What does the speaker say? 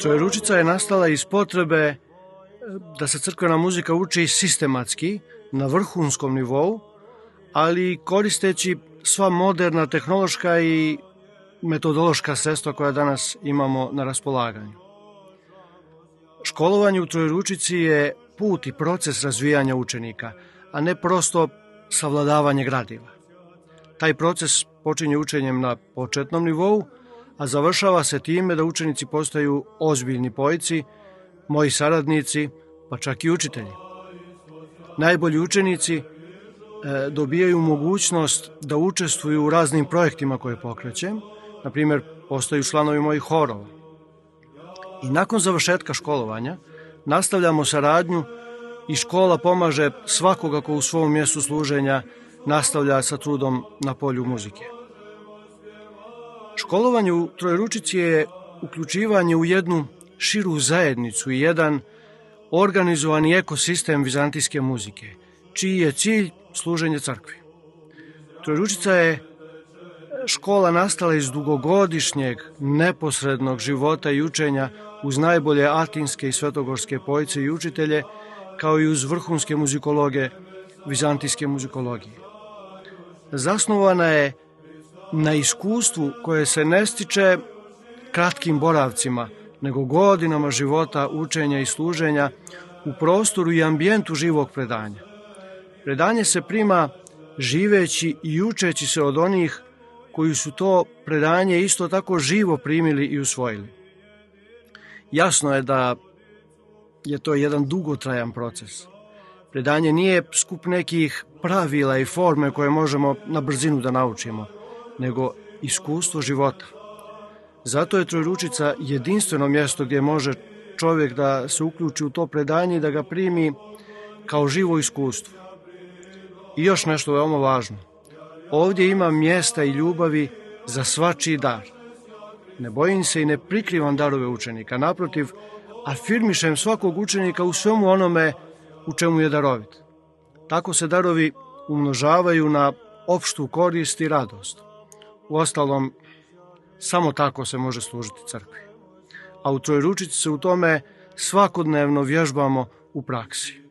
Trojeručica je nastala iz potrebe da se crkvena muzika uči sistematski, na vrhunskom nivou, ali koristeći sva moderna tehnološka i metodološka sredstva koja danas imamo na raspolaganju. Školovanje u Trojeručici je put i proces razvijanja učenika, a ne prosto savladavanje gradiva. Taj proces počinje učenjem na početnom nivou, a završava se time da učenici postaju ozbiljni poici, moji saradnici, pa čak i učitelji. Najbolji učenici dobijaju mogućnost da učestvuju u raznim projektima koje pokrećem, na primjer postaju članovi mojih horova. I nakon završetka školovanja nastavljamo saradnju i škola pomaže svakoga ko u svom mjestu služenja nastavlja sa trudom na polju muzike. Školovanje u Trojeručici je uključivanje u jednu širu zajednicu i jedan organizovani ekosistem vizantijske muzike, čiji je cilj služenje crkvi. Trojeručica je škola nastala iz dugogodišnjeg neposrednog života i učenja uz najbolje atinske i svetogorske poice i učitelje, kao i uz vrhunske muzikologe vizantijske muzikologije. Zasnovana je na iskustvu koje se ne stiče kratkim boravcima, nego godinama života, učenja i služenja u prostoru i ambijentu živog predanja. Predanje se prima živeći i učeći se od onih koji su to predanje isto tako živo primili i usvojili. Jasno je da je to jedan dugotrajan proces. Predanje nije skup nekih pravila i forme koje možemo na brzinu da naučimo, nego iskustvo života. Zato je Trojeručica jedinstveno mjesto gdje može čovjek da se uključi u to predanje i da ga primi kao živo iskustvo. I još nešto veoma važno. Ovdje ima mjesta i ljubavi za svačiji dar. Ne bojim se i ne prikrivam darove učenika. Naprotiv, afirmišem svakog učenika u svemu onome u čemu je darovit. Tako se darovi umnožavaju na opštu korist i radost. Uostalom, samo tako se može služiti crkvi. A u Trojeručici se u tome svakodnevno vježbamo u praksi.